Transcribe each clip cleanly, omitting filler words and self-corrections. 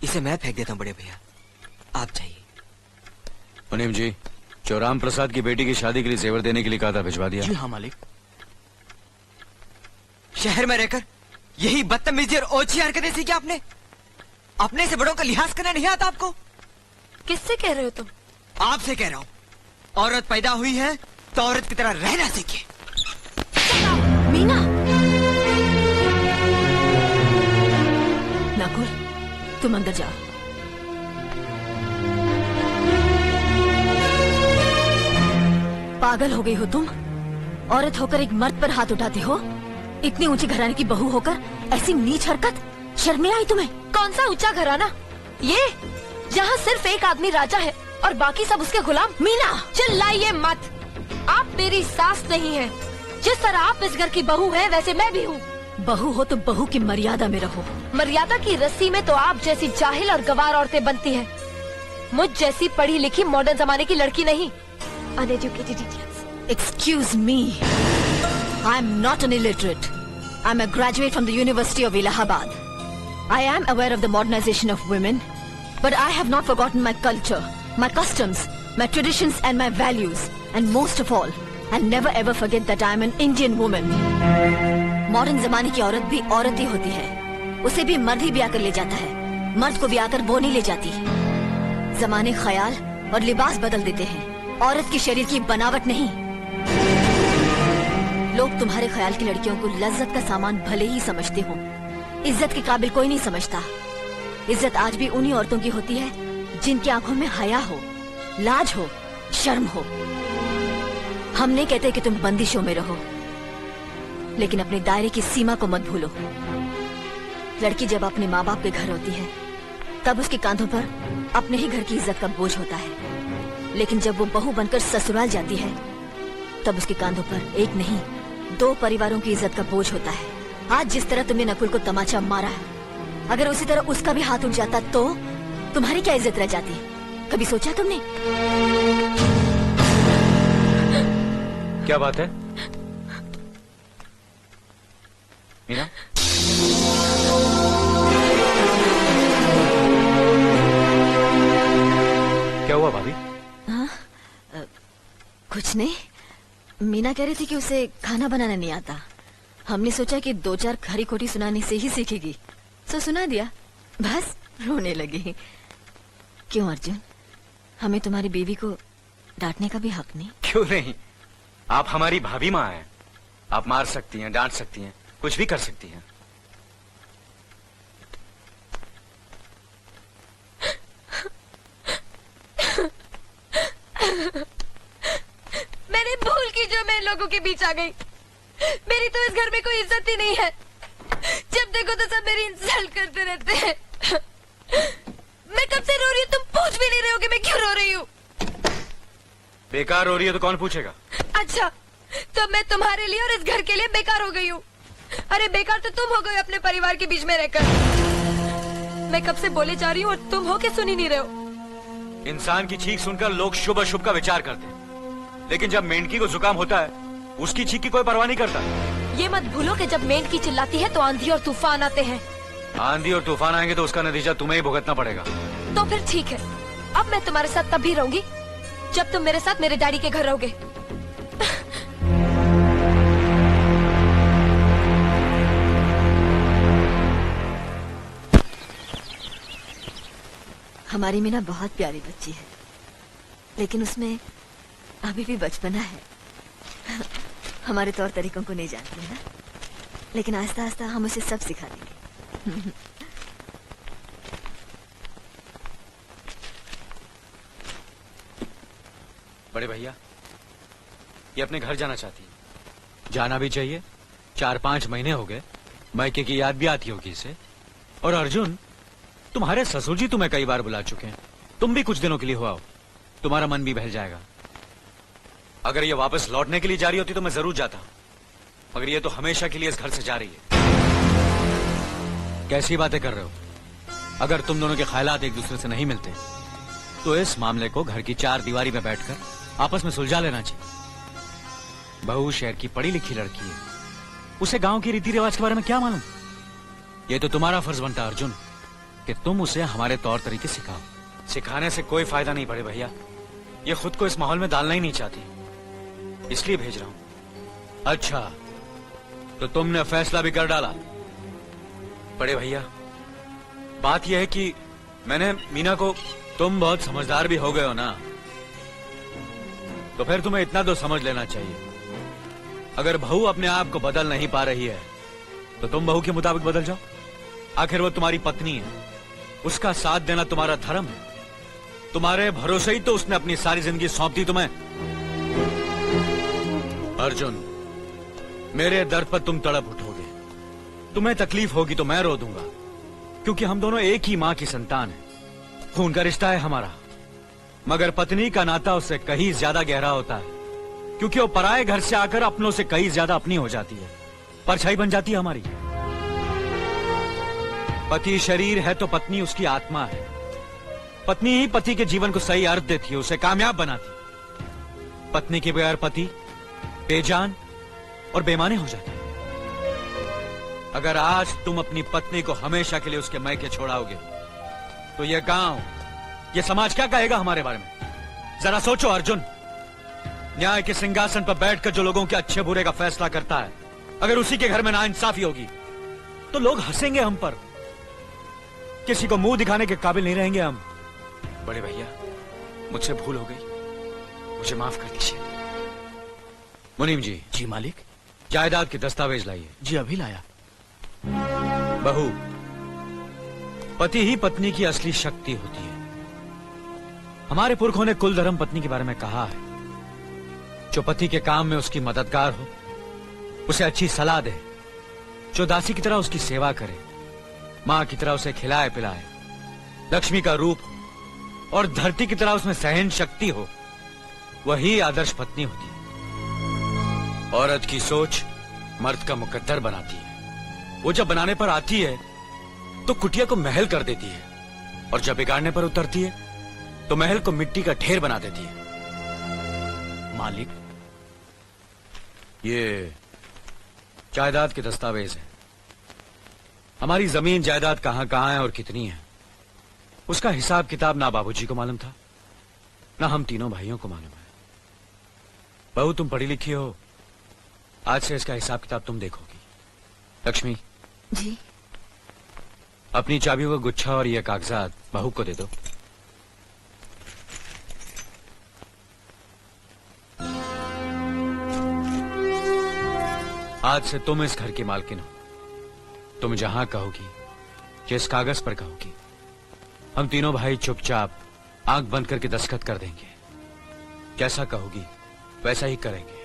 इसे मैं फेंक देता हूँ बड़े भैया, आप जाइए। मुनीम जी, चौराम प्रसाद की बेटी की शादी के लिए जेवर देने के लिए कहा था, भिजवा दिया? जी हाँ मालिक। शहर में रहकर यही बदतमीजी और ओछी हरकतें सीखी आपने? अपने से बड़ों का लिहाज करना नहीं आता आपको? किससे कह रहे हो तुम? आपसे कह रहा हूँ। औरत पैदा हुई है तो औरत की तरह रहना सीखे। मीना! नकुल, तुम अंदर जाओ। पागल हो गई हो तुम? औरत होकर एक मर्द पर हाथ उठाते हो? इतनी ऊंची घराने की बहू होकर ऐसी नीच हरकत, शर्म नहीं आई तुम्हें? कौन सा ऊंचा घराना? ये जहाँ सिर्फ एक आदमी राजा है और बाकी सब उसके गुलाम। मीना, चिल्लाइए मत। आप मेरी सास नहीं है। जिस तरह आप इस घर की बहू है वैसे मैं भी हूँ। बहू हो तो बहू की मर्यादा में रहो। मर्यादा की रस्सी में तो आप जैसी जाहिल और गवार औरतें बनती हैं। मुझ जैसी पढ़ी लिखी मॉडर्न जमाने की लड़की नहीं। Uneducated idiots. Excuse me. I am not an illiterate. I am a graduate from the University of Allahabad. I am aware of the modernization of women, but I have not forgotten my culture, my customs, my traditions and my values. And most of all, I'll never ever forget that I am an Indian woman. Modern जमाने की औरत भी औरत ही होती है। उसे भी मर्द ही ब्याह कर ले जाता है, मर्द को ब्याह कर वो नहीं ले जाती। जमाने ख्याल और लिबास बदल देते हैं, औरत की शरीर की बनावट नहीं। लोग तुम्हारे ख्याल की लड़कियों को लज्जत का सामान भले ही समझते हो, इज्जत के काबिल कोई नहीं समझता। इज्जत आज भी उन्हीं औरतों की होती है जिनकी आंखों में हया हो, लाज हो, शर्म हो। हम नहीं कहते कि तुम बंदिशों में रहो, लेकिन अपने दायरे की सीमा को मत भूलो। लड़की जब अपने माँ बाप के घर होती है तब उसके कांधों पर अपने ही घर की इज्जत का बोझ होता है, लेकिन जब वो बहू बनकर ससुराल जाती है तब उसके कांधों पर एक नहीं 2 परिवारों की इज्जत का बोझ होता है। आज जिस तरह तुमने नकुल को तमाचा मारा, अगर उसी तरह उसका भी हाथ उठ जाता तो तुम्हारी क्या इज्जत रह जाती? कभी सोचा तुमने? क्या बात है मीना? क्या हुआ भाभी? कुछ नहीं। मीना कह रही थी कि उसे खाना बनाना नहीं आता। हमने सोचा कि 2-4 खरी खोटी सुनाने से ही सीखेगी, तो सुना दिया। बस रोने लगी। क्यों अर्जुन, हमें तुम्हारी बीवी को डांटने का भी हक नहीं? क्यों नहीं, आप हमारी भाभी माँ हैं। आप मार सकती हैं, डांट सकती हैं, कुछ भी कर सकती हैं। मैंने भूल की जो मैं लोगों के बीच आ गई। मेरी तो इस घर में कोई इज्जत ही नहीं है। जब देखो तो सब मेरी इंसल्ट करते रहते हैं। मैं कब से रो रही हूँ, तुम पूछ भी नहीं रहे हो कि मैं क्यों रो रही हूँ। बेकार हो रही है तो कौन पूछेगा? अच्छा, तो मैं तुम्हारे लिए और इस घर के लिए बेकार हो गई हूँ। अरे बेकार तो तुम हो गए अपने परिवार के बीच में रहकर। मैं कब से बोले जा रही हूँ और तुम हो के सुन ही नहीं रहे हो। इंसान की चीख सुनकर लोग शुभ अशुभ का विचार करते हैं, लेकिन जब मेंढकी को जुकाम होता है उसकी चीख की कोई परवाह नहीं करता। ये मत भूलो कि जब मेंढकी चिल्लाती है तो आंधी और तूफान आते हैं। आंधी और तूफान आएंगे तो उसका नतीजा तुम्हें ही भुगतना पड़ेगा। तो फिर ठीक है, अब मैं तुम्हारे साथ तब भी रहूंगी जब तुम मेरे साथ मेरे डैडी के घर रहोगे। हमारी मीना बहुत प्यारी बच्ची है, लेकिन उसमें अभी भी बचपना है। हमारे तौर तरीकों को नहीं जानती है ना, लेकिन आस्ता आस्ता हम उसे सब सिखा देंगे। बड़े भैया, ये अपने घर जाना चाहती है। जाना भी चाहिए। 4-5 महीने हो गए, मायके की याद भी आती होगी इसे। और अर्जुन, तुम्हारे ससुर जी तुम्हें कई बार बुला चुके हैं, तुम भी कुछ दिनों के लिए हो आओ, तुम्हारा मन भी बहल जाएगा। अगर ये वापस लौटने के लिए जा रही होती तो मैं जरूर जाता, मगर ये तो हमेशा के लिए इस घर से जा रही है। कैसी बातें कर रहे हो? अगर तुम दोनों के ख्यालात एक दूसरे से नहीं मिलते तो इस मामले को घर की 4 दीवारी में बैठकर आपस में सुलझा लेना चाहिए। बहू शहर की पढ़ी लिखी लड़की है, उसे गांव के रीति रिवाज के बारे में क्या मालूम? ये तो तुम्हारा फर्ज बनता अर्जुन कि तुम उसे हमारे तौर तरीके सिखाओ। सिखाने से कोई फायदा नहीं बड़े भैया, ये खुद को इस माहौल में डालना ही नहीं चाहती, इसलिए भेज रहा हूं। अच्छा, तो तुमने फैसला भी कर डाला? बड़े भैया, बात यह है कि मैंने मीना को, तुम बहुत समझदार भी हो गए हो ना, तो फिर तुम्हें इतना तो समझ लेना चाहिए, अगर बहू अपने आप को बदल नहीं पा रही है तो तुम बहू के मुताबिक बदल जाओ। आखिर वो तुम्हारी पत्नी है, उसका साथ देना तुम्हारा धर्म है, तुम्हारे भरोसे ही तो उसने अपनी सारी जिंदगी सौंप दी तुम्हें। अर्जुन, मेरे दर्द पर तुम तड़प उठोगे, तुम्हें तकलीफ होगी तो मैं रो दूंगा, क्योंकि हम दोनों एक ही मां की संतान हैं, खून का रिश्ता है हमारा। मगर पत्नी का नाता उससे कहीं ज्यादा गहरा होता है, क्योंकि वो पराये घर से आकर अपनों से कहीं ज्यादा अपनी हो जाती है, परछाई बन जाती है हमारी। पति शरीर है तो पत्नी उसकी आत्मा है। पत्नी ही पति के जीवन को सही अर्थ देती है, उसे कामयाब बनाती। पत्नी के बगैर पति बेजान और बेमाने हो जाते। अगर आज तुम अपनी पत्नी को हमेशा के लिए उसके मायके छोड़ाओगे तो यह गांव, यह समाज क्या कहेगा हमारे बारे में? जरा सोचो अर्जुन, न्याय के सिंहासन पर बैठकर जो लोगों के अच्छे बुरे का फैसला करता है, अगर उसी के घर में नाइंसाफी होगी तो लोग हंसेंगे हम पर, किसी को मुंह दिखाने के काबिल नहीं रहेंगे हम। बड़े भैया, मुझसे भूल हो गई, मुझे माफ कर दीजिए। मुनीम जी। जी मालिक। जायदाद के दस्तावेज लाइए। जी अभी लाया। बहू, पति ही पत्नी की असली शक्ति होती है। हमारे पुरखों ने कुल धर्म पत्नी के बारे में कहा है, जो पति के काम में उसकी मददगार हो, उसे अच्छी सलाह दे, जो दासी की तरह उसकी सेवा करे, मां की तरह उसे खिलाए पिलाए, लक्ष्मी का रूप हो और धरती की तरह उसमें सहन शक्ति हो, वही आदर्श पत्नी होती है। औरत की सोच मर्द का मुकद्दर बनाती है। वो जब बनाने पर आती है तो कुटिया को महल कर देती है, और जब बिगाड़ने पर उतरती है तो महल को मिट्टी का ढेर बना देती है। मालिक, ये जायदाद के दस्तावेज हैं। हमारी जमीन जायदाद कहां कहां है और कितनी है, उसका हिसाब किताब ना बाबूजी को मालूम था, ना हम तीनों भाइयों को मालूम है। बहू, तुम पढ़ी लिखी हो, आज से इसका हिसाब किताब तुम देखोगी। लक्ष्मी जी। अपनी चाबियों का गुच्छा और ये कागजात बहू को दे दो। आज से तुम इस घर की मालकिन हो। तुम जहां कहोगी, जिस कागज पर कहोगी, हम तीनों भाई चुपचाप आंख बंद करके दस्तखत कर देंगे। जैसा कहोगी वैसा ही करेंगे।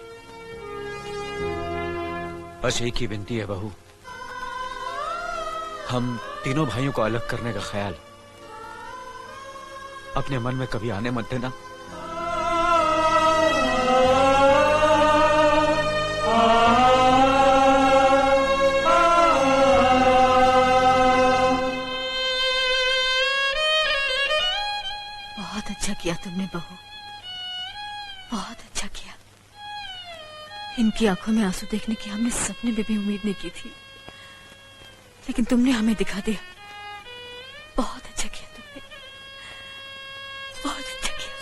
बस एक ही विनती है बहू, हम तीनों भाइयों को अलग करने का ख्याल अपने मन में कभी आने मत देना। बहुत अच्छा किया तुमने बहू, बहुत अच्छा किया। इनकी आंखों में आंसू देखने की हमने सपने में भी उम्मीद नहीं की थी, लेकिन तुमने हमें दिखा दिया। बहुत अच्छा किया तुमने, बहुत अच्छा किया।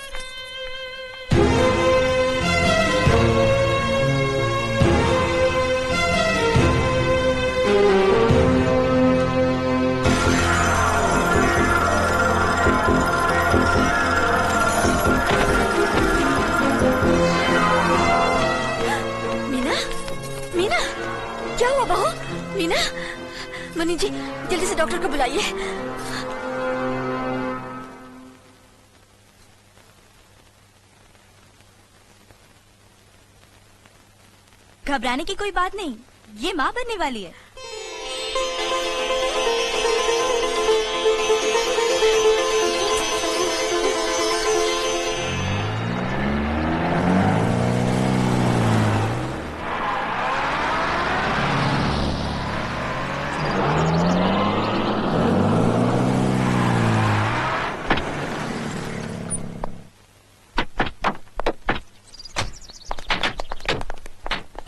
मीना, मीना, क्या हुआ बहू? मीना, मनी जी जल्दी से डॉक्टर को बुलाइए। घबराने की कोई बात नहीं, ये माँ बनने वाली है।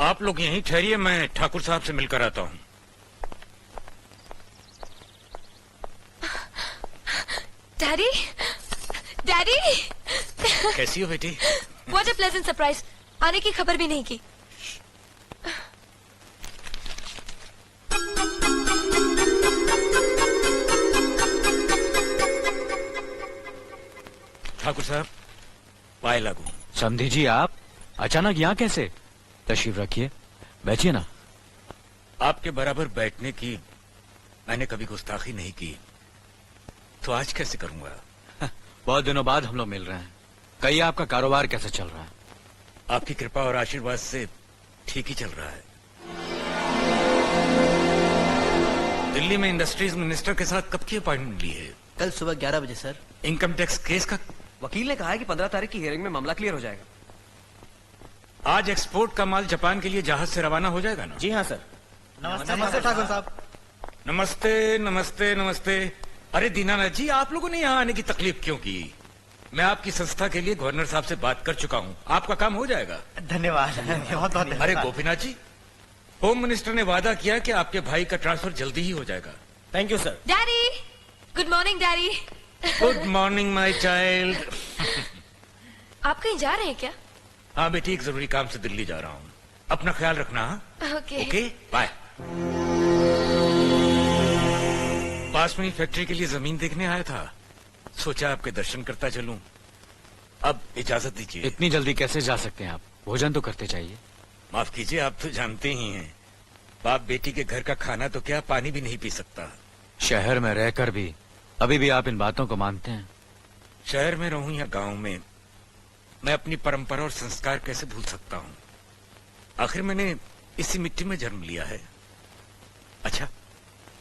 आप लोग यहीं ठहरिए, मैं ठाकुर साहब से मिलकर आता हूँ। डैडी, डैडी, कैसी हो बेटी? What a pleasant surprise. आने की खबर भी नहीं की। ठाकुर साहब, पाए लागू। समधी जी, आप अचानक यहाँ कैसे? तशरीफ रखिए, बैठिए ना। आपके बराबर बैठने की मैंने कभी गुस्ताखी नहीं की, तो आज कैसे करूंगा? बहुत दिनों बाद हम लोग मिल रहे हैं। कहिए, आपका कारोबार कैसे चल रहा है? आपकी कृपा और आशीर्वाद से ठीक ही चल रहा है। दिल्ली में इंडस्ट्रीज मिनिस्टर के साथ कब की अपॉइंटमेंट ली है? कल सुबह 11 बजे सर। इनकम टैक्स केस का वकील ने कहा है कि 15 तारीख की हियरिंग में मामला क्लियर हो जाएगा। आज एक्सपोर्ट का माल जापान के लिए जहाज से रवाना हो जाएगा ना? जी हाँ सर। नमस्ते ठाकुर साहब। नमस्ते नमस्ते नमस्ते। अरे दीनानाथ जी, आप लोगों ने यहाँ आने की तकलीफ क्यों की? मैं आपकी संस्था के लिए गवर्नर साहब से बात कर चुका हूँ, आपका काम हो जाएगा। धन्यवाद, बहुत बहुत अरे गोपीनाथ जी, होम मिनिस्टर ने वादा किया कि आपके भाई का ट्रांसफर जल्दी ही हो जाएगा। Thank you sir. Daddy, good morning daddy. Good morning my child. आप कहीं जा रहे हैं क्या? हाँ बेटी, एक जरूरी काम से दिल्ली जा रहा हूँ। अपना ख्याल रखना। हाँ? ओके। Okay, bye. पास में ही फैक्ट्री के लिए जमीन देखने आया था, सोचा आपके दर्शन करता चलूं। अब इजाजत दीजिए। इतनी जल्दी कैसे जा सकते हैं आप? भोजन तो करते जाइए। माफ कीजिए, आप तो जानते ही हैं, बाप बेटी के घर का खाना तो क्या, पानी भी नहीं पी सकता। शहर में रहकर भी अभी भी आप इन बातों को मानते हैं? शहर में रहूं या गांव में, मैं अपनी परंपरा और संस्कार कैसे भूल सकता हूं? आखिर मैंने इसी मिट्टी में जन्म लिया है। अच्छा,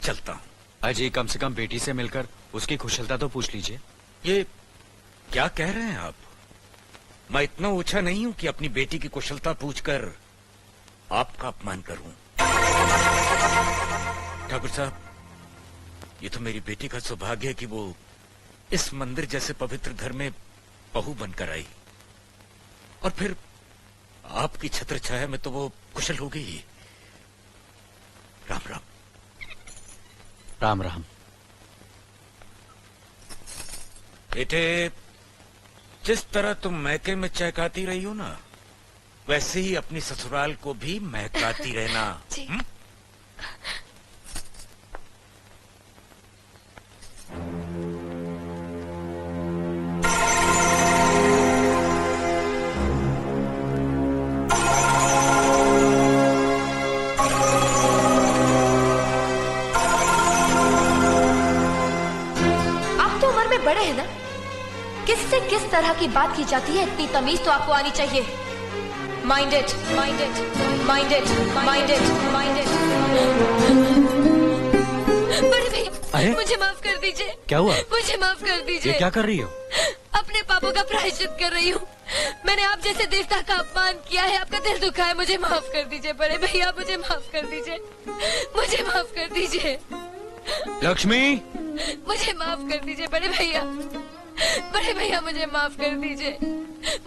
चलता हूं। अजी, कम से कम बेटी से मिलकर उसकी कुशलता तो पूछ लीजिए। ये क्या कह रहे हैं आप? मैं इतना ऊंचा नहीं हूं कि अपनी बेटी की कुशलता पूछकर आपका अपमान करूं। ठाकुर साहब, ये तो मेरी बेटी का सौभाग्य है कि वो इस मंदिर जैसे पवित्र घर में बहू बनकर आई, और फिर आपकी छत्र छाया में तो वो कुशल हो गई ही। राम राम। राम राम। बेटे, जिस तरह तुम मैके में चहकाती रही हो ना, वैसे ही अपनी ससुराल को भी महकाती रहना। जी। आप तो उम्र में बड़े हैं ना, किससे किस तरह की बात की जाती है इतनी तमीज तो आपको आनी चाहिए। Mind it, mind it, mind it, mind it, mind it. बड़े भैया, अरे? मुझे माफ कर दीजिए। क्या हुआ? मुझे माफ कर ये दीजिए। क्या कर रही हो? अपने पापों का प्रायश्चित कर रही हूँ। मैंने आप जैसे देवता का अपमान किया है, आपका दिल दुखा है, मुझे माफ कर दीजिए बड़े भैया, मुझे माफ कर दीजिए, मुझे माफ कर दीजिए, लक्ष्मी, मुझे माफ कर दीजिए बड़े भैया, बड़े भैया मुझे माफ कर दीजिए,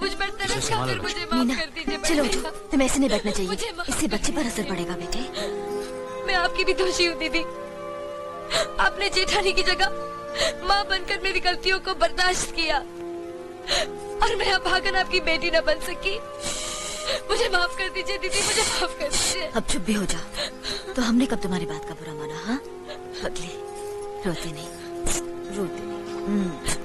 मुझ पर तरस खाकर मुझे माफ कर दीजिए बड़े चलो भैया। उठो, तुम्हें ऐसे नहीं बैठना मुझे चाहिए, माफ इससे कर बच्चे पर दीजिए। असर पड़ेगा बेटे। मैं आपकी भी दोषी हूँ दीदी, आपने जेठानी की जगह माँ बनकर मेरी गलतियों को बर्दाश्त किया, और मैं अभागन आपकी बेटी न बन सकी। मुझे माफ कर दीजिए दीदी, मुझे माफ कर दीजिए। अब चुप भी हो जा। तो हमने कब तुम्हारी बात का बुरा माना? हाँ, पगली, रोते नहीं, रोते नहीं।